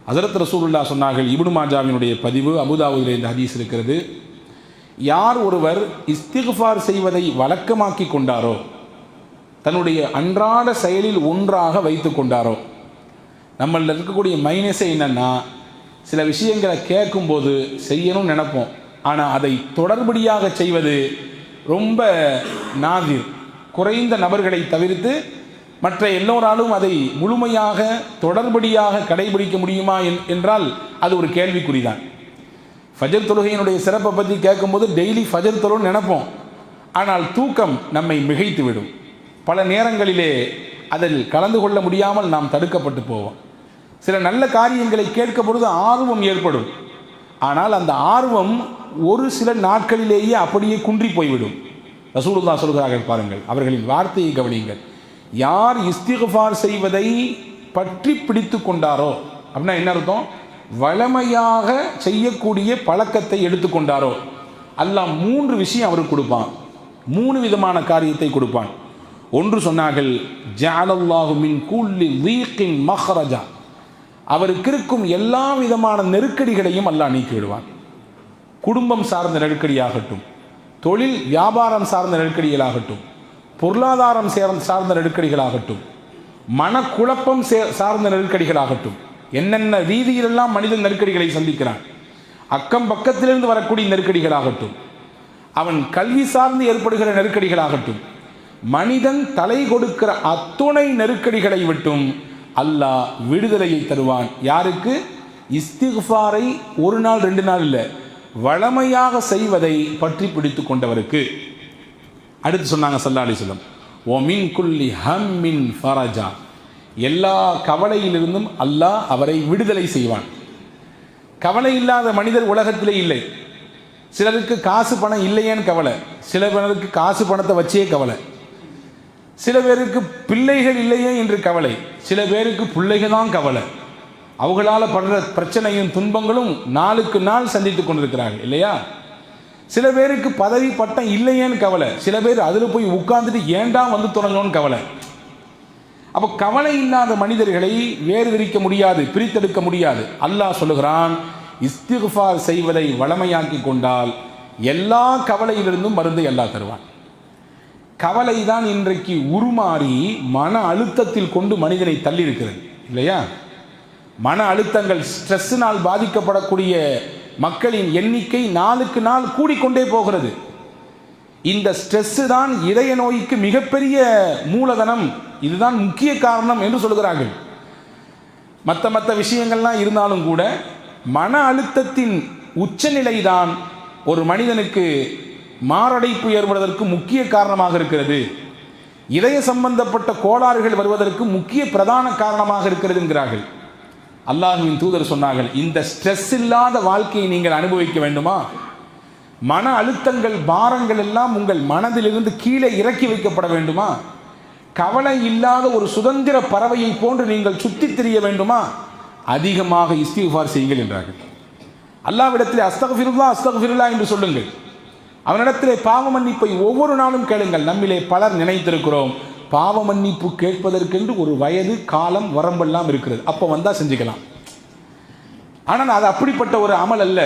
ஹஸரத் ரசூலுல்லாஹ் சொன்னார்கள், இப்னு மாஜாவினுடைய பதிவு, அபூதாவூதிலே இந்த ஹதீஸ் இருக்கிறது, யார் ஒருவர் இஸ்திக்ஃபார் செய்வதை வழக்கமாக்கி கொண்டாரோ, தன்னுடைய அன்றாட செயலில் ஒன்றாக வைத்து கொண்டாரோ. நம்மளில் இருக்கக்கூடிய மைனஸே என்னென்னா, சில விஷயங்களை கேட்கும்போது செய்யணும்னு நினைப்போம், ஆனால் அதை தொடர்படியாக செய்வது ரொம்ப நாதிர், குறைந்த நபர்களை தவிர்த்து மற்ற எல்லோராலும் அதை முழுமையாக தொடர்படியாக கடைபிடிக்க முடியுமா என்றால் அது ஒரு கேள்விக்குறிதான். ஃபஜர் தொழுகையினுடைய சிறப்பை பற்றி கேட்கும்போது டெய்லி ஃபஜர் தொழுன்னு நினைப்போம், ஆனால் தூக்கம் நம்மை மிகைத்து விடும். பல நேரங்களிலே அதில் கலந்து கொள்ள முடியாமல் நாம் தடுக்கப்பட்டு போவோம். சில நல்ல காரியங்களை கேட்கும் பொழுது ஆர்வம் ஏற்படும், ஆனால் அந்த ஆர்வம் ஒரு சில நாட்களிலேயே அப்படியே குன்றி போய்விடும். ரசூலுல்லாஹ் சொல்கிறார்கள் பாருங்கள், அவர்களின் வார்த்தையை கவனியுங்கள். யார் இஸ்திக்ஃபார் செய்வதை பற்றி பிடித்து கொண்டாரோ, அப்படின்னா என்ன அர்த்தம், வளமையாக செய்யக்கூடிய பழக்கத்தை எடுத்துக்கொண்டாரோ, அல்லாஹ் 3 விஷயம் அவருக்கு கொடுப்பான், 3 விதமான காரியத்தை கொடுப்பான். ஒன்று சொன்னார்கள், ஜஅலல்லாஹு மின் குல்லி தீகின் மஹ்ரஜா, அவருக்கு இருக்கும் எல்லா விதமான நெருக்கடிகளையும் அல்லாஹ் நீக்கி விடுவான். குடும்பம் சார்ந்த நெருக்கடியாகட்டும், தொழில் வியாபாரம் சார்ந்த நெருக்கடிகளாகட்டும், பொருளாதாரம் சார்ந்த நெருக்கடிகளாகட்டும், மனக்குழப்பம் சார்ந்த நெருக்கடிகளாகட்டும், என்னென்ன ரீதியிலெல்லாம் மனிதன் நெருக்கடிகளை சந்திக்கிறான், அக்கம் பக்கத்திலிருந்து வரக்கூடிய நெருக்கடிகளாகட்டும், அவன் கல்வி சார்ந்து ஏற்படுகிற நெருக்கடிகளாகட்டும், மனிதன் தலை கொடுக்கிற அத்துணை நெருக்கடிகளை விட்டும் அல்லாஹ் விடுதலையை தருவான். யாருக்கு? இஸ்திக்ஃபாரை 1 நாள் 2 நாள் இல்லை, வளமையாக செய்வதை பற்றி பிடித்து கொண்டவருக்கு. அடுத்து சொன்னாங்க ஸல்லல்லாஹு அலைஹி வஸல்லம், ஓ மின் குல்லி ஹம்மின் ஃபரஜா, எல்லா கவலையிலிருந்தும் அல்லாஹ் அவரை விடுதலை செய்வான். கவலை இல்லாத மனிதர் உலகத்திலே இல்லை. சிலருக்கு காசு பணம் இல்லையேன்னு கவலை, சில பேருக்கு காசு பணத்தை வச்சே கவலை, சில பேருக்கு பிள்ளைகள் இல்லையே என்று கவலை, சில பேருக்கு பிள்ளைகள் தான் கவலை. அவங்களால் படுற பிரச்சனையும் துன்பங்களும் நாளுக்கு நாள் சந்தித்து கொண்டிருக்கிறார்கள் இல்லையா? சில பேருக்கு பதவி பட்டம் இல்லையேன்னு கவலை, சில பேர் அதில் போய் உட்கார்ந்துட்டு ஏண்டா வந்து தொடங்கணும்னு கவலை. அப்போ கவலை இல்லாத மனிதர்களை வேறு விரிக்க முடியாது, பிரித்தெடுக்க முடியாது. அல்லாஹ் சொல்லுகிறான், இஸ்திக்ஃபார் செய்வதை வளமையாக்கி கொண்டால் எல்லா கவலையிலிருந்தும் மருந்தை அல்லாஹ் தருவான். கவலை தான் இன்றைக்கு உருமாறி மன அழுத்தத்தில் கொண்டு மனிதனை தள்ளி இருக்கிறது இல்லையா? மன அழுத்தங்கள், ஸ்ட்ரெஸ்ஸினால் பாதிக்கப்படக்கூடிய மக்களின் எண்ணிக்கை நாளுக்கு நாள் கூடிக்கொண்டே போகிறது. இந்த ஸ்ட்ரெஸ்ஸு தான் இதய நோய்க்கு மிகப்பெரிய மூலதனம், இதுதான் முக்கிய காரணம் என்று சொல்கிறார்கள். மற்ற விஷயங்கள்லாம் இருந்தாலும் கூட மன அழுத்தத்தின் உச்சநிலை தான் ஒரு மனிதனுக்கு மாரடைப்பு ஏற்படுவதற்கு முக்கிய காரணமாக இருக்கிறது. இதய சம்பந்தப்பட்ட கோளாறுகள் வருவதற்கு முக்கிய பிரதான காரணமாக இருக்கிறது என்கிறார்கள். அல்லாஹ்வின் தூதர் சொன்னார்கள், இந்த ஸ்ட்ரெஸ் இல்லாத வாழ்க்கையை நீங்கள் அனுபவிக்க வேண்டுமா? மன அழுத்தங்கள், பாரங்கள் எல்லாம் உங்கள் மனதிலிருந்து கீழே இறக்கி வைக்கப்பட வேண்டுமா? கவலை இல்லாத ஒரு சுதந்திர பறவையை போன்று நீங்கள் சுற்றித் திரிய வேண்டுமா? அதிகமாக இஸ்திக்ஃபார் செய்யுங்கள் என்றார்கள். அல்லாஹ்விடத்திலே அஸ்தக்ஃபிருல்லாஹ் அஸ்தக்ஃபிருல்லாஹ் என்று சொல்லுங்கள். அவனிடத்திலே பாவ மன்னிப்பை ஒவ்வொரு நாளும் கேளுங்கள். நம்மிலே பலர் நினைத்திருக்கிறோம், பாவ மன்னிப்பு கேட்பதற்கென்று ஒரு வயது, காலம், வரம்பெல்லாம் இருக்கிறது, அப்போ வந்தால் செஞ்சுக்கலாம். ஆனால் அது அப்படிப்பட்ட ஒரு அமல் அல்ல.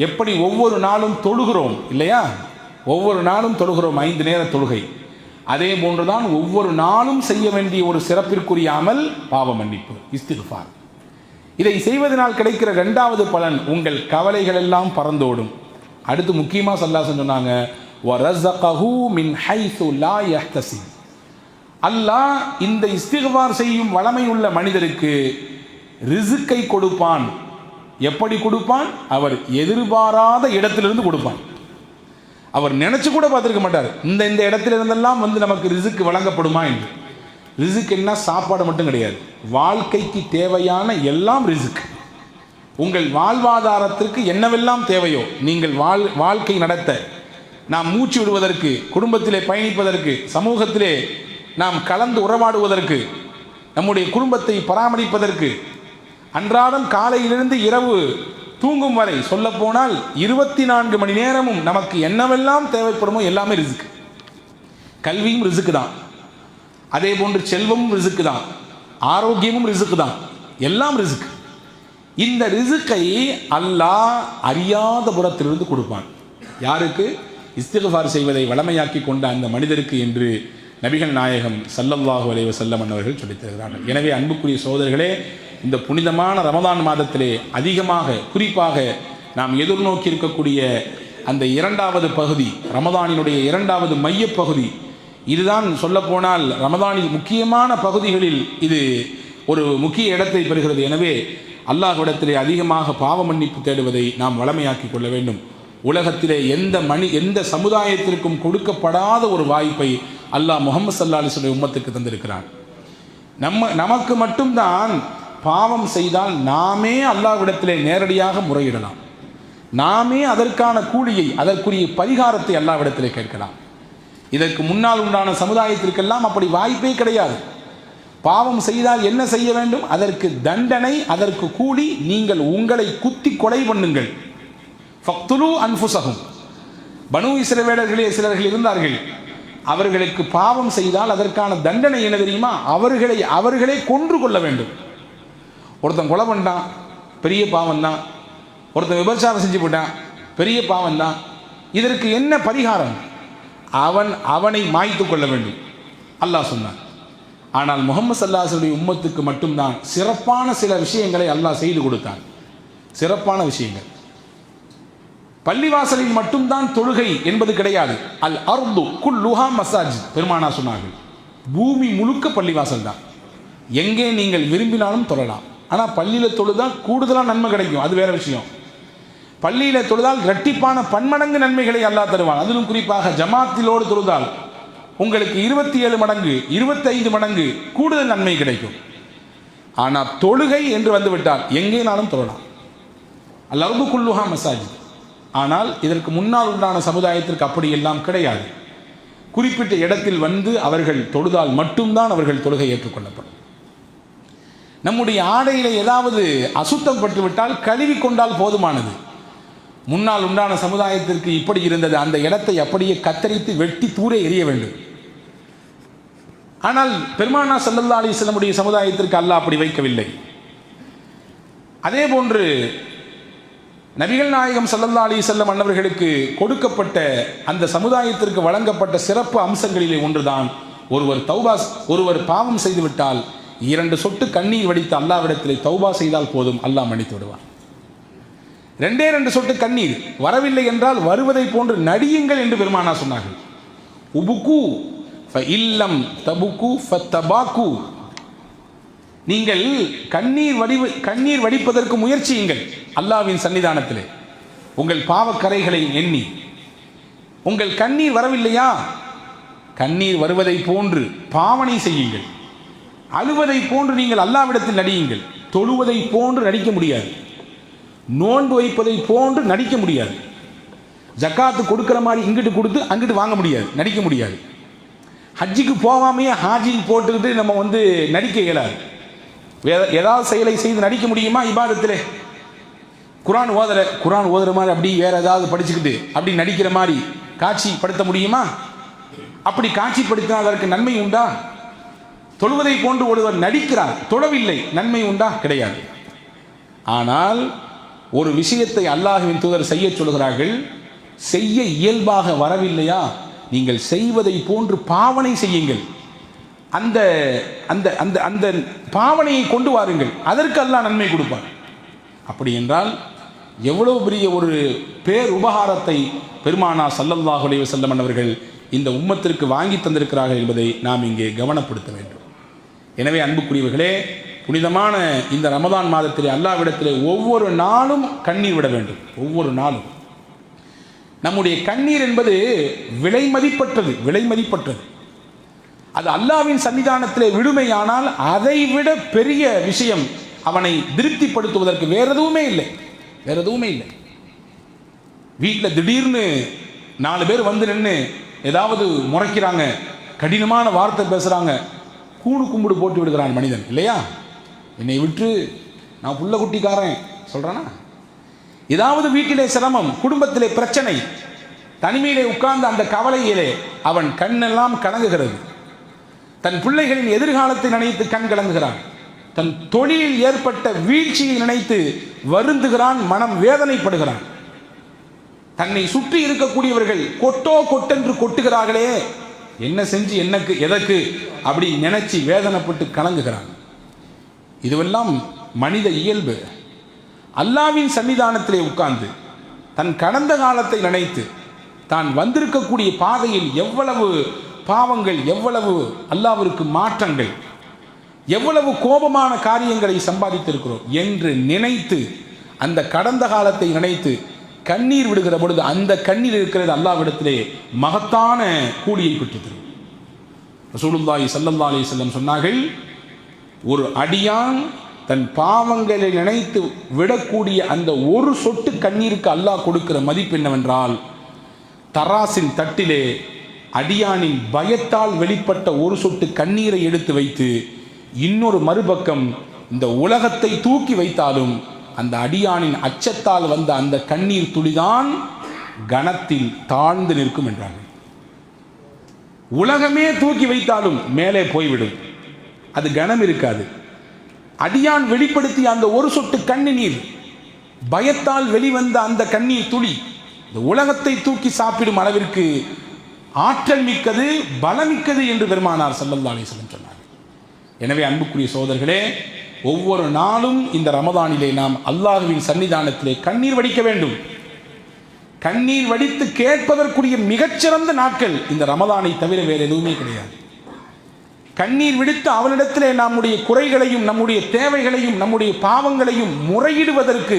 எப்படி ஒவ்வொரு நாளும் தொழுகிறோம் இல்லையா? ஒவ்வொரு நாளும் தொழுகிறோம் 5 நேர தொழுகை, அதே போன்றுதான் ஒவ்வொரு நாளும் செய்ய வேண்டிய ஒரு சிறப்பிற்குரிய அமல் பாவ மன்னிப்பு, இஸ்திக்ஃபார். இதை செய்வதனால் கிடைக்கிற 2வது பலன், உங்கள் கவலைகள் எல்லாம் பறந்தோடும். அடுத்து முக்கியமாக ஸல்லல்லாஹு அலைஹி வஸல்லம் சொன்னாங்க, வரஸகஹு மின் ஹைஸு லா யஹ்தஸிப், அல்லாஹ் இந்த இஸ்திக்ஃபார் செய்யும் வளமை உள்ள மனிதருக்கு ரிஸ்கை கொடுப்பான். எப்படி கொடுப்பான்? அவர் எதிர்பாராத இடத்திலிருந்து கொடுப்பான். அவர் நினைச்சு கூட பார்த்துருக்க மாட்டார், இந்த இடத்துல இருந்தெல்லாம் வந்து நமக்கு ரிஸ்க் வழங்கப்படுமா என்று. ரிஸ்க் என்ன? சாப்பாடு மட்டும் கிடையாது, வாழ்க்கைக்கு தேவையான எல்லாம் ரிஸ்க். உங்கள் வாழ்வாதாரத்திற்கு என்னவெல்லாம் தேவையோ, நீங்கள் வாழ்க்கை நடத்த, நாம் மூச்சு விடுவதற்கு, குடும்பத்திலே பயணிப்பதற்கு, சமூகத்திலே நாம் கலந்து உறவாடுவதற்கு, நம்முடைய குடும்பத்தை பராமரிப்பதற்கு, அன்றாடம் காலையிலிருந்து இரவு தூங்கும் வரை, சொல்ல போனால் 24 மணி நேரமும் நமக்கு என்னவெல்லாம் தேவைப்படுமோ எல்லாமே ரிஸ்க். கல்வியும் ரிஸ்க் தான், அதே போன்று செல்வமும் ரிஸ்க் தான், ஆரோக்கியமும் ரிஸ்க் தான், எல்லாம் ரிஸ்க். இந்த ரிசுக்கை அல்லாஹ் அறியாத புறத்திலிருந்து கொடுப்பான். யாருக்கு? இஸ்திக்ஃபார் செய்வதை வளமையாக்கி கொண்ட அந்த மனிதருக்கு என்று நபிகள் நாயகம் ஸல்லல்லாஹு அலைஹி வஸல்லம் அவர்கள் சொல்லித் தருகிறார்கள். எனவே அன்புக்குரிய சகோதரர்களே, இந்த புனிதமான ரமதான் மாதத்திலே அதிகமாக குறிப்பாக நாம் எதிர்நோக்கி இருக்கக்கூடிய அந்த இரண்டாவது பகுதி, ரமதானினுடைய இரண்டாவது மையப்பகுதி, இதுதான் சொல்லப்போனால் ரமதானில் முக்கியமான பகுதிகளில் இது ஒரு முக்கிய இடத்தை பெறுகிறது. எனவே அல்லாஹ்விடத்திலே அதிகமாக பாவ மன்னிப்பு தேடுவதை நாம் வளமையாக்கி கொள்ள வேண்டும். உலகத்திலே எந்த சமுதாயத்திற்கும் கொடுக்கப்படாத ஒரு வாய்ப்பை அல்லாஹ் முஹம்மது ஸல்லல்லாஹு அலைஹி வஸல்லம் உம்மத்துக்கு தந்திருக்கிறான். நமக்கு மட்டும்தான் பாவம் செய்தால் நாமே அல்லாஹ்விடத்திலே நேரடியாக முறையிடலாம். நாமே அதற்கான கூலியை, அதற்குரிய பரிகாரத்தை அல்லாஹ்விடத்திலே கேட்கலாம். இதற்கு முன்னால் உண்டான சமுதாயத்திற்கெல்லாம் அப்படி வாய்ப்பே கிடையாது. பாவம் செய்தால் என்ன செய்ய வேண்டும்? அதற்கு தண்டனை, அதற்கு கூலி, நீங்கள் உங்களை குத்தி கொலை பண்ணுங்கள். ஃபக்துலு அன்ஃபுஸஹும். பனு இஸ்ரவேலர்களே சிலர்கள் இருந்தார்கள். அவர்களுக்கு பாவம் செய்தால் அதற்கான தண்டனை என்ன தெரியுமா? அவர்களே கொன்று கொள்ள வேண்டும். ஒருத்தன் கொலை பண்ணிட்டான், பெரிய பாவம் தான். ஒருத்தன் விபச்சாரம் செஞ்சு போட்டான், பெரிய பாவம் தான். இதற்கு என்ன பரிகாரம்? அவனை மாய்த்து கொள்ள வேண்டும் அல்லாஹ் சொன்னான். ஆனால் முஹம்மது ஸல்லல்லாஹு அலைஹி வஸல்லம் உம்மத்துக்கு மட்டும்தான் சிறப்பான சில விஷயங்களை அல்லாஹ் செய்து கொடுத்தான். சிறப்பான விஷயங்கள். பள்ளிவாசலில் மட்டும்தான் தொழுகை என்பது கிடையாது. அல் அர்து குல்லுஹா மசாஜித். பெருமானா சொன்னார்கள், பூமி முழுக்க பள்ளிவாசல் தான். எங்கே நீங்கள் விரும்பினாலும் தொழலாம். ஆனால் பள்ளியில் தொழுதால் கூடுதலாக நன்மை கிடைக்கும், அது வேற விஷயம். பள்ளியில் தொழுதால் இரட்டிப்பான பன்மடங்கு நன்மைகளை அல்லாஹ் தருவான். அதிலும் குறிப்பாக ஜமாத்திலோடு தொழுதால் உங்களுக்கு 27 மடங்கு 25 மடங்கு கூடுதல் நன்மை கிடைக்கும். ஆனால் தொழுகை என்று வந்துவிட்டால் எங்கேனாலும் தொழலாம். அல் அர்து குல்லுஹா மசாஜித். ஆனால் இதற்கு முன்னால் உண்டான சமுதாயத்திற்கு அப்படி எல்லாம் கிடையாது. குறிப்பிட்ட இடத்தில் வந்து அவர்கள் தொழுதால் மட்டும்தான் அவர்கள் தொழுகை ஏற்றுக்கொள்ளப்படும். நம்முடைய ஆடையில ஏதாவது அசுத்தம் பட்டுவிட்டால் கழுவி கொண்டால் போதுமானது. முன்னால் உண்டான சமுதாயத்திற்கு இப்படி இருந்தது. அந்த இடத்தை அப்படியே கத்தரித்து வெட்டி தூர எறிய வேண்டும். ஆனால் பெருமானா ஸல்லல்லாஹு அலைஹி வஸல்லம் சமுதாயத்திற்கு அல்லாஹ் அப்படி வைக்கவில்லை. அதே போன்று நபிகள் நாயகம் ஸல்லல்லாஹு அலைஹி வஸல்லம் அன்னவர்களுக்கு கொடுக்கப்பட்ட அந்த சமுதாயத்திற்கு வழங்கப்பட்ட சிறப்பு அம்சங்களிலே ஒன்றுதான், ஒருவர் பாவம் செய்துவிட்டால் 2 சொட்டு கண்ணீர் வடித்து அல்லாஹ்விடத்திலே தௌபா செய்தால் போதும், அல்லாஹ் மன்னித்து விடுவான். 2 சொட்டு கண்ணீர் வரவில்லை என்றால் வருவதை போன்று நடியுங்கள் என்று பெருமானா சொன்னார்கள். உபுக்கு ஃபஇல்லம் தபுக்கு ஃபத்தபாக்கு. நீங்கள் கண்ணீர் வடிப்பதற்கு முயற்சியுங்கள் அல்லாஹ்வின் சன்னிதானத்திலே, உங்கள் பாவக்கரைகளை எண்ணி. உங்கள் கண்ணீர் வரவில்லையா, கண்ணீர் வருவதை போன்று பாவனை செய்யுங்கள். அழுவதை போன்று நீங்கள் அல்லாஹ்விடத்தில் நடியுங்கள். தொழுவதை போன்று நடிக்க முடியாது, நோன்பு வைப்பதை போன்று நடிக்க முடியாது, ஜக்காத்து கொடுக்கிற மாதிரி இங்கிட்டு கொடுத்து அங்கிட்டு வாங்க முடியாது, நடிக்க முடியாது. ஹஜ்ஜுக்கு போகாமையே ஹாஜின்னு போட்டுக்கிட்டு நம்ம நடிக்க இயலாது. ஏதாவது செயலை செய்து நடிக்க முடியுமா? இபாதத்திலே குரான் ஓதுற மாதிரி அப்படி வேற ஏதாவது படிச்சுக்கிட்டு அப்படி நடிக்கிற மாதிரி காட்சிப்படுத்த முடியுமா? அப்படி காட்சிப்படுத்தினால் அதற்கு நன்மை உண்டா? தொழுவதை போன்று ஒருவர் நடிக்கிறார், தொழவில்லை, நன்மை உண்டா? கிடையாது. ஆனால் ஒரு விஷயத்தை அல்லாஹ்வின் தூதர் செய்ய சொல்கிறார்கள். செய்ய இயல்பாக வரவில்லையா, நீங்கள் செய்வதை போன்று பாவனை செய்யுங்கள். அந்த அந்த அந்த அந்த பாவனையை கொண்டு வாருங்கள், அதற்கு அல்லாஹ் நன்மை கொடுப்பார். அப்படி என்றால் எவ்வளவு பெரிய ஒரு பேர் உபகாரத்தை பெருமானா ஸல்லல்லாஹு அலைஹி வஸல்லம் அவர்கள் இந்த உம்மத்திற்கு வாங்கி தந்திருக்கிறார்கள் என்பதை நாம் இங்கே கவனப்படுத்த வேண்டும். எனவே அன்புக்குரியவர்களே, புனிதமான இந்த ரமதான் மாதத்திலே அல்லாஹ்விடத்திலே ஒவ்வொரு நாளும் கண்ணீர் விட வேண்டும். ஒவ்வொரு நாளும் நம்முடைய கண்ணீர் என்பது விலை மதிப்பற்றது. அது அல்லாஹ்வின் சன்னிதானத்திலே விடுமையானால் அதைவிட பெரிய விஷயம் அவனை திருப்திப்படுத்துவதற்கு வேற எதுவுமே இல்லை. வீட்டில் திடீர்னு 4 பேர் வந்து நின்று ஏதாவது முறைக்கிறாங்க, கடினமான வார்த்தை பேசுகிறாங்க, கூணு கும்பிடு போட்டு விடுகிறான் மனிதன் இல்லையா? என்னை விட்டு நான் புள்ள குட்டிக்காரன் சொல்கிறானா? ஏதாவது வீட்டிலே சிரமம், குடும்பத்திலே பிரச்சனை, தனிமையிலே உட்கார்ந்த அந்த கவலையிலே அவன் கண்ணெல்லாம் கலங்குகிறது. தன் பிள்ளைகளின் எதிர்காலத்தை நினைத்து கண் கலங்குகிறான். தன் தொழிலில் ஏற்பட்ட வீழ்ச்சியை நினைத்து வருந்துகிறான், மனம் வேதனைப்படுகிறான். தன்னை சுற்றி இருக்கக்கூடியவர்கள் கொட்டோ கொட்டென்று கொட்டுகிறார்களே, என்ன செஞ்சு என்னக்கு எதற்கு அப்படி நினைச்சு வேதனைப்பட்டு கலங்குகிறான். இதுவெல்லாம் மனித இயல்பு. அல்லாவின் சன்னிதானத்திலே உட்கார்ந்து தன் கடந்த காலத்தை நினைத்து தான் வந்திருக்கக்கூடிய பாதையில் எவ்வளவு பாவங்கள், எவ்வளவு அல்லாஹ்விற்கு மாற்றங்கள், எவ்வளவு கோபமான காரியங்களை சம்பாதித்திருக்கிறோம் என்று நினைத்து அந்த கடந்த காலத்தை நினைத்து கண்ணீர் விடுகிற பொழுது அந்த கண்ணீர் இருக்கிறது அல்லாஹ்விடத்திலே மகத்தான கூலியை பெற்றுத்தரும். ரசூலுல்லாஹி ஸல்லல்லாஹு அலைஹி வஸல்லம் சொன்னார்கள், ஒரு அடியான் தன் பாவங்களை நினைத்து விடக்கூடிய அந்த ஒரு சொட்டு கண்ணீருக்கு அல்லாஹ் கொடுக்கிற மதிப்பு என்னவென்றால், தராசின் தட்டிலே அடியானின் பயத்தால் வெளிப்பட்ட ஒரு சொட்டு கண்ணீரை எடுத்து வைத்து இன்னொரு மறுபக்கம் இந்த உலகத்தை தூக்கி வைத்தாலும் அந்த அடியானின் அச்சத்தால் வந்த அந்த கண்ணீர் துளிதான் கணத்தில் தாழ்ந்து நிற்கும் என்றார்கள். உலகமே தூக்கி வைத்தாலும் மேலே போய்விடும், அது கணம் இருக்காது. அடியான் வெளிப்படுத்திய அந்த ஒரு சொட்டு கண்ணீர், பயத்தால் வெளிவந்த அந்த கண்ணீர் துளி இந்த உலகத்தை தூக்கி சாப்பிடும் அளவிற்கு ஆற்றல் மிக்கது, பலமிக்கது என்று பெருமானார் ஸல்லல்லாஹு அலைஹி வஸல்லம் சொன்னார். எனவே அன்புக்குரிய சகோதரர்களே, ஒவ்வொரு நாளும் இந்த ரமதானிலே நாம் அல்லாஹ்வின் சன்னிதானத்திலே கண்ணீர் வடிக்க வேண்டும். கண்ணீர் வடித்து கேட்பதற்குரிய மிகச்சிறந்த நாட்கள் இந்த ரமதானை தவிர வேறு எதுவுமே கிடையாது. கண்ணீர் விடுத்து அவனிடத்திலே நம்முடைய குறைகளையும் நம்முடைய தேவைகளையும் நம்முடைய பாவங்களையும் முறையிடுவதற்கு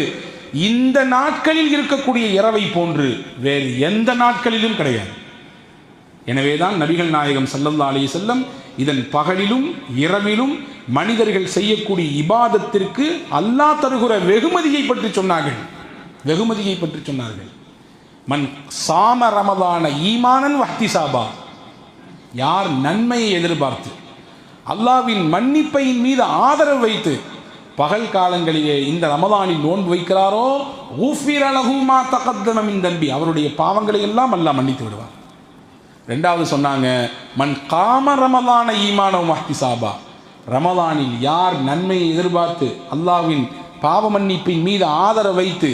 இந்த நாட்களில் இருக்கக்கூடிய இரவை போன்று வேறு எந்த நாட்களிலும் கிடையாது. எனவேதான் நபிகள் நாயகம் ஸல்லல்லாஹு அலைஹி வஸல்லம் இதன் பகலிலும் இரவிலும் மனிதர்கள் செய்யக்கூடிய இபாதத்திற்கு அல்லாஹ் தருகிற வெகுமதியை பற்றி சொன்னார்கள். வெகுமதியை பற்றி சொன்னார்கள். மன் சாம ரமதான ஈமானன் வஹ்திசாபா, யார் நன்மையை எதிர்பார்த்து அல்லாஹ்வின் மன்னிப்பையின் மீது ஆதரவு வைத்து பகல் காலங்களிலே இந்த ரமதானில் நோன்பு வைக்கிறாரோ, ஊஃபிர லஹு மா தகத்தம மின் தன்பி, அவருடைய பாவங்களை எல்லாம் அல்லாஹ் மன்னித்து விடுவார். ரெண்டாவது சொன்னாங்க, மன் காம ரமதான ஈமான வஹ்திசாபா, ரமதானில் யார் நன்மையை எதிர்பார்த்து அல்லாஹ்வின் பாவ மன்னிப்பின் மீது ஆதரவு வைத்து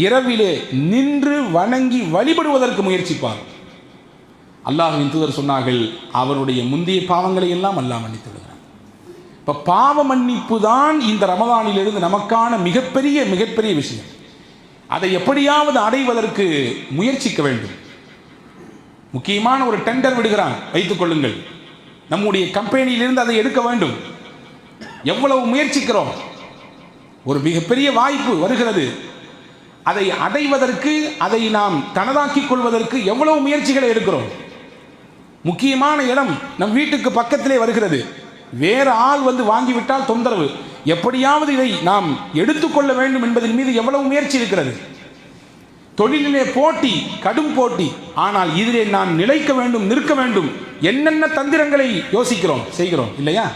இரவிலே நின்று வணங்கி வழிபடுவதற்கு முயற்சிப்பார், அல்லாஹ்வின் தூதர் சொன்னார்கள், அவருடைய முந்தைய பாவங்களை எல்லாம் அல்லாஹ் மன்னித்து விடுகிறார். இப்போ பாவ மன்னிப்பு தான் இந்த ரமதானிலிருந்து நமக்கான மிகப்பெரிய விஷயம். அதை எப்படியாவது அடைவதற்கு முயற்சிக்க வேண்டும். முக்கியமான ஒரு டெண்டர் விடுகிறான் வைத்துக் கொள்ளுங்கள், நம்முடைய கம்பெனியிலிருந்து அதை எடுக்க வேண்டும். எவ்வளவு முயற்சிக்கிறோம், ஒரு மிகப்பெரிய வாய்ப்பு வருகிறது, அதை அடைவதற்கு, அதை நாம் தனதாக்கிக் கொள்வதற்கு எவ்வளவு முயற்சிகளை எடுக்கிறோம். முக்கியமான இடம் நம் வீட்டுக்கு பக்கத்திலே வருகிறது, வேறு ஆள் வந்து வாங்கிவிட்டால் தொந்தரவு, எப்படியாவது இதை நாம் எடுத்துக்கொள்ள வேண்டும் என்பதன் மீது எவ்வளவு முயற்சி இருக்கிறது. தொழிலிலே போட்டி, கடும் போட்டி, ஆனால் இதிலே நான் நிலைக்க வேண்டும், நிற்க வேண்டும், என்னென்ன தந்திரங்களை யோசிக்கிறோம், செய்கிறோம் இல்லையா?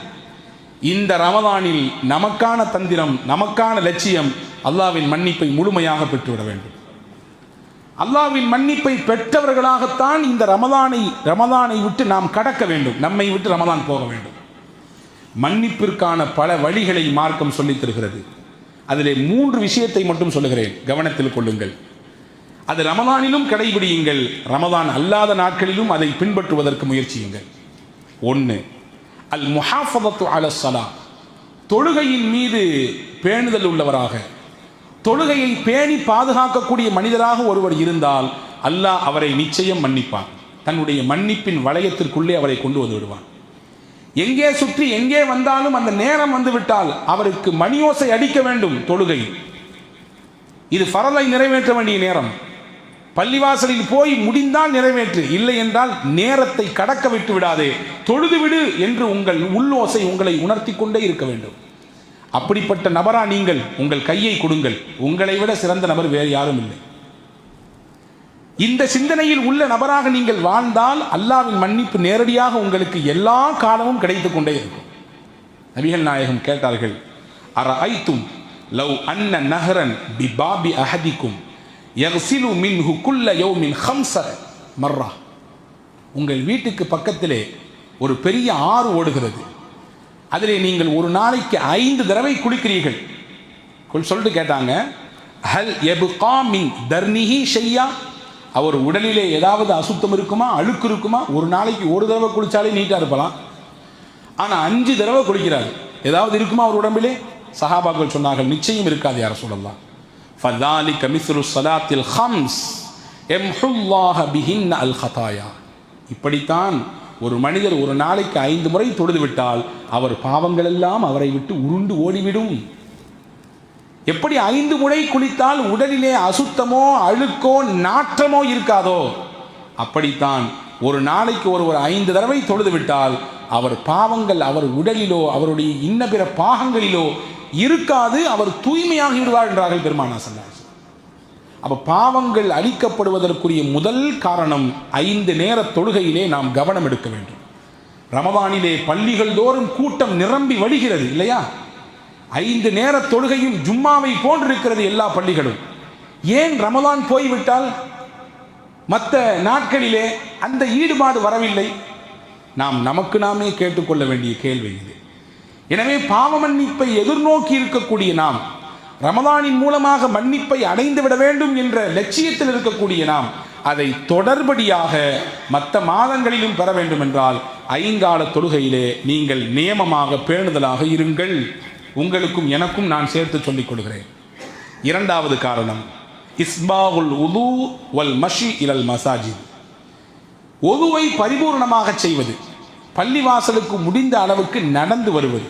இந்த ரமதானில் நமக்கான தந்திரம், நமக்கான லட்சியம் அல்லாஹ்வின் மன்னிப்பை முழுமையாக பெற்றுவிட வேண்டும். அல்லாஹ்வின் மன்னிப்பை பெற்றவர்களாகத்தான் இந்த ரமதானை விட்டு நாம் கடக்க வேண்டும், நம்மை விட்டு ரமதான் போக வேண்டும். மன்னிப்பிற்கான பல வழிகளை மார்க்கம் சொல்லித் தருகிறது. அதிலே 3 விஷயத்தை மட்டும் சொல்லுகிறேன், கவனத்தில் கொள்ளுங்கள். அது ரமதானிலும் கடைபிடியுங்கள், ரமதான் அல்லாத நாட்களிலும் அதை பின்பற்றுவதற்கு முயற்சியுங்கள். 1, அல் முஹாஃபதத்து அல ஸலா, தொழுகையின் மீது பேணுதல் உள்ளவராக, தொழுகையை பேணி பாதுகாக்கக்கூடிய மனிதராக ஒருவர் இருந்தால் அல்லாஹ் அவரை நிச்சயம் மன்னிப்பான். தன்னுடைய மன்னிப்பின் வளையத்திற்குள்ளே அவரை கொண்டு வந்து விடுவான். எங்கே சுற்றி எங்கே வந்தாலும் அந்த நேரம் வந்துவிட்டால் அவருக்கு மணியோசை அடிக்க வேண்டும். தொழுகை இது ஃபரலை நிறைவேற்ற வேண்டிய நேரம். பள்ளிவாசலில் போய் முடிந்தால் நிறைவேற்று, இல்லை என்றால் நேரத்தை கடக்க விட்டு விடாதே, தொழுது விடு என்று உங்கள் உள்ளோசை உங்களை உணர்த்தி கொண்டே இருக்க வேண்டும். அப்படிப்பட்ட நபரா நீங்கள்? உங்கள் கையை கொடுங்கள், உங்களை விட சிறந்த நபர் வேறு யாரும் இல்லை. இந்த சிந்தனையில் உள்ள நபராக நீங்கள் வாழ்ந்தால் அல்லாஹ்வின் மன்னிப்பு நேரடியாக உங்களுக்கு எல்லா காலமும் கிடைத்துக் கொண்டே இருக்கும். நபிகள் நாயகம் கேட்டார்கள், அரஐத்தும் லவ் அன்ன நஹரன் பிபாபி அஹதிக்கும் யக்ஸிலு மின்ஹு குல்ல யௌமின் 5 மர்ரா, உங்கள் வீட்டுக்கு பக்கத்திலே ஒரு பெரிய ஆறு ஓடுகிறது, அதிலே நீங்கள் ஒரு நாளைக்கு 5 தடவை குளிக்கிறீர்கள். சொல்லிட்டு கேட்டாங்க, ஹல் யப்கா மின் தர்னிஹி ஷையா, அவர் உடலிலே ஏதாவது அசுத்தம் இருக்குமா, அழுக்கு இருக்குமா? ஒரு நாளைக்கு ஒரு தடவை குளிச்சாலே நீட்டாக இருக்கலாம், ஆனால் 5 தடவை குளிக்கிறார், ஏதாவது இருக்குமா அவர் உடம்பிலே? சஹாபாக்கள் சொன்னார்கள், நிச்சயம் இருக்காது யா ரசூலல்லாஹ். ஃபதாலிக மிஸ்லு ஸலாத்தில் ஹம்ஸ் யம்ஹுல்லாஹ பிஹின்ன அல் ஹதாயா. இப்படித்தான் ஒரு மனிதர் ஒரு நாளைக்கு 5 முறை தொழுது விட்டால் அவர் பாவங்கள் எல்லாம் அவரை விட்டு உருண்டு ஓடிவிடும். எப்படி 5 முறை குளித்தால் உடலிலே அசுத்தமோ அழுக்கோ நாற்றமோ இருக்காதோ, அப்படித்தான் ஒரு நாளைக்கு ஒருவர் 5 தடவை தொழுது விட்டால் அவர் பாவங்கள் அவர் உடலிலோ அவருடைய இன்ன பிற பாகங்களிலோ இருக்காது, அவர் தூய்மையாகி விடுவார் என்றார்கள் பெருமானா ஸல்லல்லாஹு அலைஹி வஸல்லம். அப்போ பாவங்கள் அழிக்கப்படுவதற்குரிய முதல் காரணம் 5 நேர தொழுகையிலே நாம் கவனம் எடுக்க வேண்டும். ரமதானிலே பள்ளிகள் தோறும் கூட்டம் நிரம்பி வழிகிறது இல்லையா? 5 நேர தொழுகையும் ஜும்மாவை போன்றிருக்கிறது எல்லா பள்ளிகளும். ஏன் ரமதான் போய்விட்டால் மற்ற நாட்களிலே அந்த ஈடுபாடு வரவில்லை? நாம் நமக்கு நாமே கேட்டுக்கொள்ள வேண்டிய கேள்வி இது. எனவே பாவ மன்னிப்பை எதிர்நோக்கி இருக்கக்கூடிய நாம், ரமதானின் மூலமாக மன்னிப்பை அடைந்துவிட வேண்டும் என்ற லட்சியத்தில் இருக்கக்கூடிய நாம் அதை தொடர்படியாக மற்ற மாதங்களிலும் பெற வேண்டும் என்றால் 5 கால தொழுகையிலே நீங்கள் நியமமாக பேணுதலாக இருங்கள். உங்களுக்கும் எனக்கும் நான் சேர்த்து சொல்லிக் கொள்கிறேன். 2வது காரணம் இஸ்பாகுல் உது வல் மஷி இலல் மசாஜித். ஒதுவை பரிபூர்ணமாக செய்வது, பள்ளிவாசலுக்கு முடிந்த அளவுக்கு நடந்து வருவது,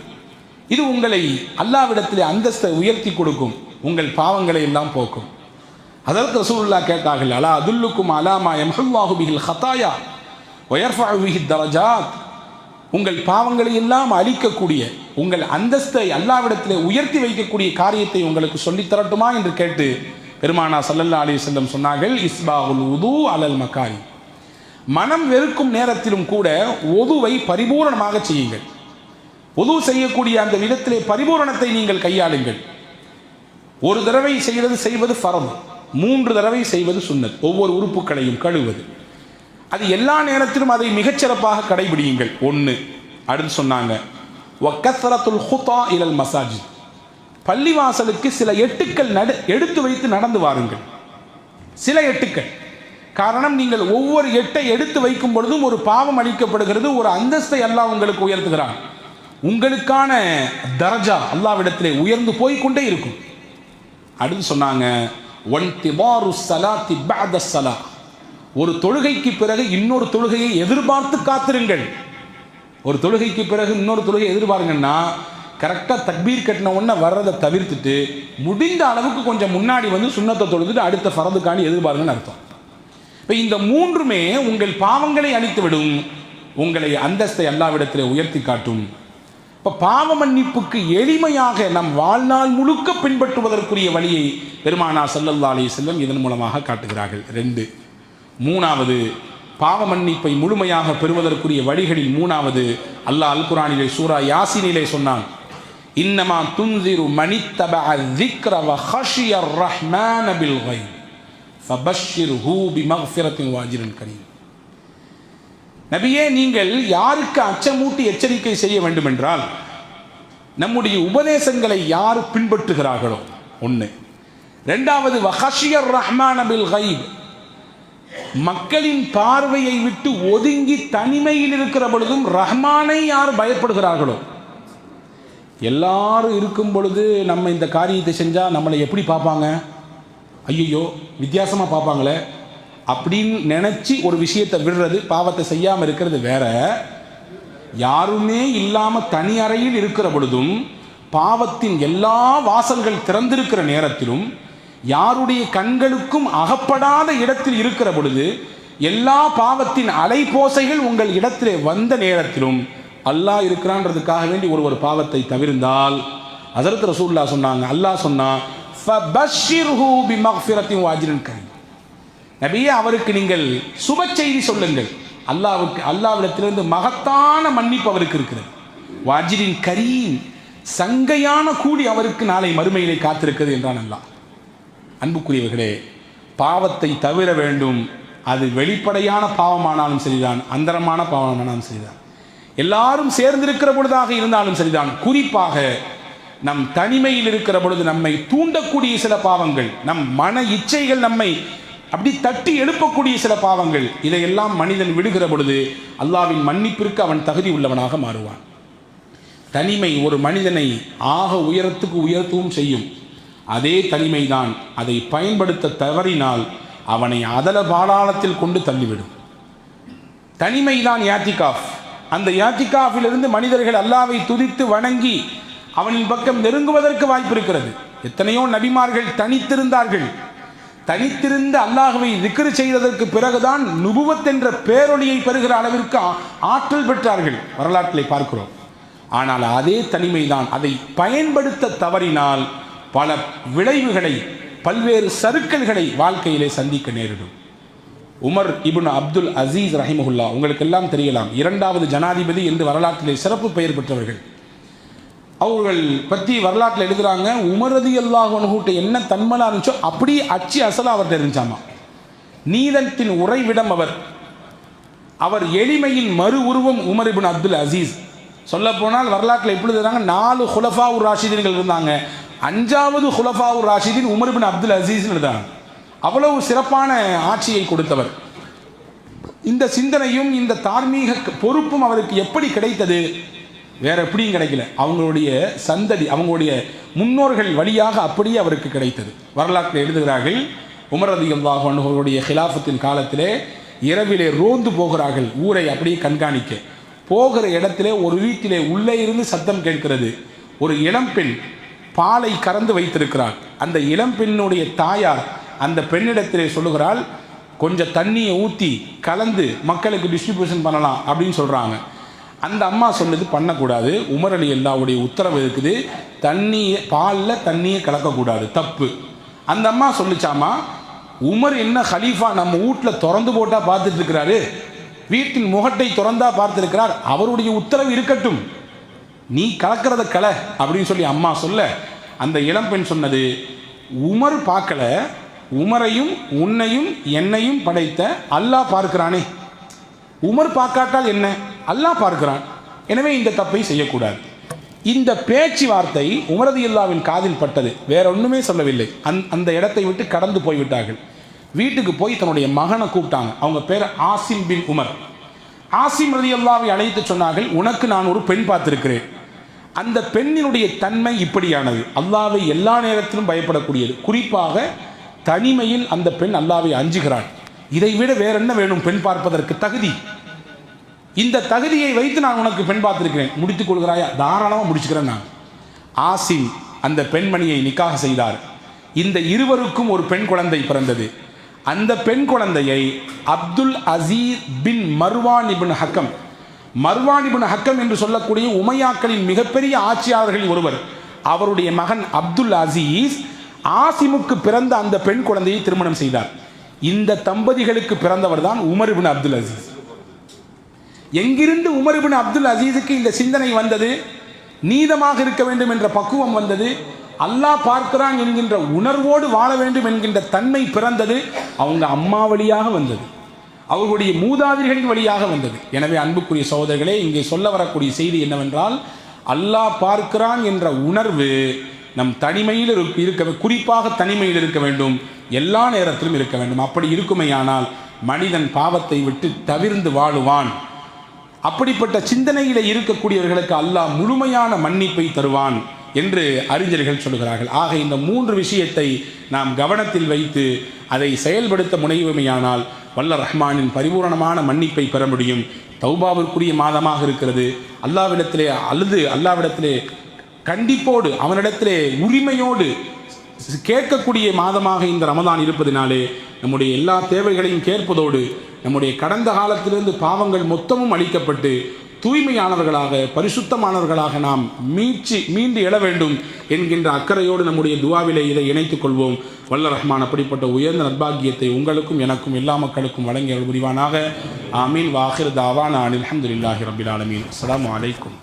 இது உங்களை அல்லாஹ்விடத்திலே அந்தஸ்தை உயர்த்தி கொடுக்கும், உங்கள் பாவங்களை எல்லாம் போக்கும். ஹஜ்ரத் ரசூலுல்லாஹ் கேட்டார்கள், அலா அதுல்லுக்கும் அலாமா யம்ஹுல்லாஹு பிஹில் ஹதாயா வ யர்ஃபஉ பிஹி தரஜாத். உங்கள் பாவங்களை எல்லாம் அழிக்கக்கூடிய, உங்கள் அந்தஸ்தை அல்லாஹ்விடத்திலே உயர்த்தி வைக்கக்கூடிய காரியத்தை உங்களுக்கு சொல்லித் தரட்டுமா என்று கேட்டு பெருமானா ஸல்லல்லாஹு அலைஹி வஸல்லம் சொன்னார்கள், இஸ்பாகுல் உது அலல் மகாரி. மனம் வெறுக்கும் நேரத்திலும் கூட ஒதுவை பரிபூரணமாக செய்யுங்கள். ஒது செய்யக்கூடிய அந்த விதத்திலே பரிபூரணத்தை நீங்கள் கையாளுங்கள். ஒரு தடவை செய்வது ஃபர்து, 3 தடவை செய்வது சுன்னத். ஒவ்வொரு உறுப்புகளையும் கழுவது, அது எல்லா நேரத்திலும் அதை மிகச்சிறப்பாக கடைபிடியுங்கள். 1. அடுத்து சொன்னாங்க வக்கத்ரத்துல் ஹுதா இலல் மசாஜித். பள்ளிவாசலுக்கு சில எட்டுக்கள் எடுத்து வைத்து நடந்து வாருங்கள். சில எட்டுக்கள். காரணம், நீங்கள் ஒவ்வொரு எட்டை எடுத்து வைக்கும் பொழுதும் ஒரு பாவம் அளிக்கப்படுகிறது, ஒரு அந்தஸ்தை அல்லாஹ் உங்களுக்கு உயர்த்துகிறான். உங்களுக்கான தரஜா அல்லாஹ்விடத்திலே உயர்ந்து போய்கொண்டே இருக்கும். அடுத்து சொன்னாங்க வன்திபாரு ஸலாத்தி பஅத ஸலா. ஒரு தொழுகைக்கு பிறகு இன்னொரு தொழுகையை எதிர்பார்த்து காத்திருங்கள். ஒரு தொழுகைக்கு பிறகு இன்னொரு தொழுகை எதிர்பாருங்கன்னா கரெக்டாக தக்பீர் கட்டின உடனே வர்றதை தவிர்த்துட்டு முடிந்த அளவுக்கு கொஞ்சம் முன்னாடி வந்து சுன்னத்தை தொழுதுட்டு அடுத்த ஃபரதுக்காண்டி எதிர்பாருங்கன்னு அர்த்தம். இப்போ இந்த 3மே உங்கள் பாவங்களை அழித்துவிடும், உங்களை அந்தஸ்தை அல்லாஹ்விடத்திலே உயர்த்தி காட்டும். இப்போ பாவ மன்னிப்புக்கு எளிமையாக நம் வாழ்நாள் முழுக்க பின்பற்றுவதற்குரிய வழியை பெருமானா ஸல்லல்லாஹு அலைஹி வஸல்லம் இதன் மூலமாக காட்டுகிறார்கள். 2. 3வது பாவ மன்னிப்பை முழுமையாக பெறுவதற்குரிய வழிகளில் 3வது அல்லாஹ் அல் குர்ஆனிலே சூரா யாசீனிலே சொன்னான், இன்னமா துன்சிரு மனித்தபஅ ذிக்ர வ ஹஷியர் ரஹ்மான பில் கைப் ஃபபஷ்ஷிர்ஹு பிமக்ஃபிரத்தின் வ அஜ்ரின் கரீம். நபியே, நீங்கள் யாருக்கு அச்சமூட்டி எச்சரிக்கை செய்ய வேண்டும் என்றால் நம்முடைய உபதேசங்களை யார் பின்பற்றுகிறார்களோ 1. 2வது வ ஹஷியர் ரஹ்மான பில் கைப், மக்களின் பார்வையை விட்டு ஒதுங்கி தனிமையில் இருக்கிற பொழுதும் ரஹ்மானை யார் பயப்படுகிறார்களோ. எல்லாரும் இருக்கும் பொழுது நம்ம இந்த காரியத்தை செஞ்சால் நம்மளை எப்படி பார்ப்பாங்க, ஐயோ வித்தியாசமாக பார்ப்பாங்களே அப்படின்னு நினச்சி ஒரு விஷயத்தை விடுறது, பாவத்தை செய்யாமல் இருக்கிறது வேற. யாருமே இல்லாமல் தனி அறையில் இருக்கிற பொழுதும் பாவத்தின் எல்லா வாசல்கள் திறந்திருக்கிற நேரத்திலும் யாருடைய கண்களுக்கும் அகப்படாத இடத்தில் இருக்கிற பொழுது எல்லா பாவத்தின் அலைபோசைகள் உங்கள் இடத்திலே வந்த நேரத்திலும் அல்லாஹ் இருக்கிறான்றதுக்காக வேண்டி ஒரு பாவத்தை தவிர்ந்தால் ஹஜ்ரத் ரசூலுல்லாஹ் சொன்னாங்க, அல்லாஹ் சொன்னா ஃபபஷ்ஷிர்ஹு பிமக்ஃபிரத்தின் வ அஜ்ரின் கரீம். நபியே, அவருக்கு நீங்கள் சுப செய்தி சொல்லுங்கள். அல்லாஹ்விடத்திலிருந்து மகத்தான மன்னிப்பு அவருக்கு இருக்கிறது. வ அஜ்ரின் கரீம், சங்கையான கூலி அவருக்கு நாளை மறுமையிலே காத்திருக்கிறது என்றான் அல்லாஹ். அன்புக்குரியவர்களே, பாவத்தை தவிர வேண்டும். அது வெளிப்படையான பாவமானாலும் சரிதான், அந்தரமான பாவமானாலும் சரிதான். எல்லாரும் சேர்ந்திருக்கிற பொழுதாக இருந்தாலும் சரிதான், குறிப்பாக நம் தனிமையில் இருக்கிற பொழுது நம்மை தூண்டக்கூடிய சில பாவங்கள், நம் மன இச்சைகள் நம்மை அப்படி தட்டி எழுப்பக்கூடிய சில பாவங்கள், இதையெல்லாம் மனிதன் விடுகிற பொழுது அல்லாஹ்வின் மன்னிப்பிற்கு அவன் தகுதி உள்ளவனாக மாறுவான். தனிமை ஒரு மனிதனை ஆக உயரத்துக்கு உயர்த்தவும் செய்யும். அதே தனிமைதான் அதை பயன்படுத்த தவறினால் அவனை அதல பாதாளத்தில் கொண்டு தள்ளிவிடும். தனிமைதான் யாத்திகாஃப். அந்த யாத்திகாஃபிலிருந்து மனிதர்கள் அல்லாஹ்வை துதித்து வணங்கி அவனின் பக்கம் நெருங்குவதற்கு வாய்ப்பு இருக்கிறது. எத்தனையோ நபிமார்கள் தனித்திருந்தார்கள். தனித்திருந்து அல்லாஹ்வை திக்ர் செய்ததற்கு பிறகுதான் நுபுவத் என்ற பேரொளியை பெறுகிற அளவிற்கு ஆற்றல் பெற்றார்கள், வரலாற்றிலே பார்க்கிறோம். ஆனால் அதே தனிமைதான், அதை பயன்படுத்த தவறினால் பல விளைவுகளை, பல்வேறு சறுக்கல்களை வாழ்க்கையிலே சந்திக்க நேரிடும். உமர் இப்னு அப்துல் அசீஸ் ரஹிமஹுல்லா, உங்களுக்கு எல்லாம் தெரியலாம், 2வது ஜனாதிபதி என்று வரலாற்றிலே சிறப்பு பெயர் பெற்றவர்கள். அவர்கள் பற்றி வரலாற்றில் எழுதுகிறாங்க, உமர் ரலியல்லாஹு அன்ஹு என்ன தன்மலா இருந்துச்சோ அப்படியே அச்சு அசலா அவர்கிட்ட இருந்துச்சாமா. நீதத்தின் உறைவிடம் அவர் எளிமையின் மறு உருவம் உமர் இப்னு அப்துல் அசீஸ். சொல்ல போனால் வரலாற்றில் எப்படி எழுதுறாங்க, 4 ஹுலஃபா உர் ராஷிதீன்கள் இருந்தாங்க, 5வது ஹுலஃபா உர் ராஷிதீன் உமர் இப்னு அப்துல் அசீஸ் எழுதுறாங்க. அவ்வளவு சிறப்பான ஆட்சியை கொடுத்தவர். இந்த சிந்தனையும் இந்த தார்மீக பொறுப்பும் அவருக்கு எப்படி கிடைத்தது? வேற எப்படியும் கிடைக்கல, அவங்களுடைய சந்ததி, அவங்களுடைய முன்னோர்கள் வழியாக அப்படியே அவருக்கு கிடைத்தது. வரலாற்றில் எழுதுகிறார்கள், உமர் ரலியல்லாஹு அன்ஹு அவருடைய ஹிலாஃபத்தின் காலத்திலே இரவிலே ரோந்து போகிறார்கள், ஊரை அப்படியே கண்காணிக்க. போகிற இடத்திலே ஒரு வீட்டிலே உள்ளே இருந்து சத்தம் கேட்கிறது. ஒரு இளம்பெண் பாலை கறந்து வைத்திருக்கிறாள். அந்த இளம்பெண்ணுடைய தாயார் அந்த பெண்ணிடத்திலே சொல்லுகிறாள், கொஞ்சம் தண்ணியை ஊற்றி கலந்து மக்களுக்கு டிஸ்ட்ரிபியூஷன் பண்ணலாம் அப்படின்னு சொல்கிறாங்க. அந்த அம்மா சொல்லுது, பண்ணக்கூடாது, உமர் ரலியல்லாஹுடைய உத்தரவு இருக்குது, தண்ணியை பாலில் தண்ணியை கலக்கக்கூடாது, தப்பு. அந்த அம்மா சொல்லிச்சாமா, உமர் என்ன ஹலீஃபா நம்ம வீட்டில் திறந்து போட்டால் பார்த்துட்டு இருக்கிறாரு, வீட்டின் முகட்டை திறந்தா பார்த்துருக்கிறார், அவருடைய உத்தரவு இருக்கட்டும், நீ கலக்கிறத கல அப்படின்னு சொல்லி அம்மா சொல்ல, அந்த இளம்பெண் சொன்னது, உமர் பார்க்கல, உமரையும் உன்னையும் என்னையும் படைத்த அல்லாஹ் பார்க்கிறானே, உமர் பார்க்காட்டால் என்ன, அல்லாஹ் பார்க்கிறான், எனவே இந்த தப்பை செய்யக்கூடாது. இந்த பேச்சுவார்த்தை உமர் ரலியல்லாஹுவின் காதில் பட்டது, வேற ஒன்றுமே சொல்லவில்லை. அந்த இடத்தை விட்டு கடந்து போய்விட்டார்கள். வீட்டுக்கு போய் தன்னுடைய மகனை கூப்பிட்டாங்க. அவங்க பேர் ஆசிம் பின் உமர். ஆசிம் ரலியல்லாஹுவை அழைத்து சொன்னார்கள், உனக்கு நான் ஒரு பெண் பார்த்திருக்கிறேன். அந்த பெண்ணினுடைய தன்மை இப்படியானது, அல்லாஹ்வை எல்லா நேரத்திலும் பயப்படக்கூடியது, குறிப்பாக தனிமையில் அந்த பெண் அல்லாஹ்வை அஞ்சுகிறாள். இதை விட வேற என்ன வேணும் பெண் பார்ப்பதற்கு தகுதி? இந்த தகுதியை வைத்து நான் உனக்கு பெண் பார்த்திருக்கிறேன், முடித்துக் கொள்கிறாயா? தாராளமாக முடிச்சுக்கிறேன் நான். ஆசிம் அந்த பெண்மணியை நிக்காஹ் செய்தார். இந்த இருவருக்கும் ஒரு பெண் குழந்தை பிறந்தது. அந்த பெண் குழந்தையை அப்துல் அசீஸ் பின் மர்வான் இப்னு ஹக்கம், மர்வான் இப்னு ஹக்கம் என்று சொல்லக்கூடிய உமையாக்களின் மிகப்பெரிய ஆட்சியாளர்களில் ஒருவர், அவருடைய மகன் அப்துல் அசீஸ் ஆசிமுக்கு பிறந்த அந்த பெண் குழந்தையை திருமணம் செய்தார். இந்த தம்பதிகளுக்கு பிறந்தவர் தான் உமர் இப்னு அப்துல் அசீஸ். எங்கிருந்து உமர் இப்னு அப்துல் அசீஸுக்கு இந்த சிந்தனை வந்தது? நீதமாக இருக்க வேண்டும் என்ற பக்குவம் வந்தது, அல்லாஹ் பார்க்கிறான் என்கின்ற உணர்வோடு வாழ வேண்டும் என்கின்ற தன்மை பிறந்தது. அவங்க அம்மா வழியாக வந்தது, அவர்களுடைய மூதாதிரிகளின் வழியாக வந்தது. எனவே அன்புக்குரிய சகோதரர்களே, இங்கே சொல்ல வரக்கூடிய செய்தி என்னவென்றால், அல்லாஹ் பார்க்கிறான் என்ற உணர்வு நம் தனிமையில் இருக்க, குறிப்பாக தனிமையில் இருக்க வேண்டும், எல்லா நேரத்திலும் இருக்க வேண்டும். அப்படி இருக்குமையானால் மனிதன் பாவத்தை விட்டு தவிர்ந்து வாழுவான். அப்படிப்பட்ட சிந்தனையில இருக்கக்கூடியவர்களுக்கு அல்லாஹ் முழுமையான மன்னிப்பை தருவான் என்று அறிஞர்கள் சொல்கிறார்கள். ஆக இந்த 3 விஷயத்தை நாம் கவனத்தில் வைத்து அதை செயல்படுத்த முனைவுமையானால் வல்ல ரஹ்மானின் பரிபூரணமான மன்னிப்பை பெற முடியும். தௌபாவிற்குரிய மாதமாக இருக்கிறது. அல்லாவிடத்திலே அழுது அல்லாவிடத்திலே கண்டிப்போடு அவனிடத்திலே உரிமையோடு கேட்கக்கூடிய மாதமாக இந்த ரமதான் இருப்பதினாலே நம்முடைய எல்லா தேவைகளையும் கேட்பதோடு நம்முடைய கடந்த காலத்திலிருந்து பாவங்கள் மொத்தமும் அளிக்கப்பட்டு தூய்மையானவர்களாக பரிசுத்தமானவர்களாக நாம் மீண்டு எழ வேண்டும் என்கின்ற அக்கறையோடு நம்முடைய துவாவிலே இதை இணைத்துக் கொள்வோம். வல்ல ரஹ்மான் அப்படிப்பட்ட உயர்ந்த நற்பாக்கியத்தை உங்களுக்கும் எனக்கும் எல்லா மக்களுக்கும் வழங்கிய புரிவானாக. ஆமீன். வாஹிர் தாவானா அல்ஹம்துலில்லாஹி ரப்பில் ஆலமீன். அஸ்ஸலாமு அலைக்கும்.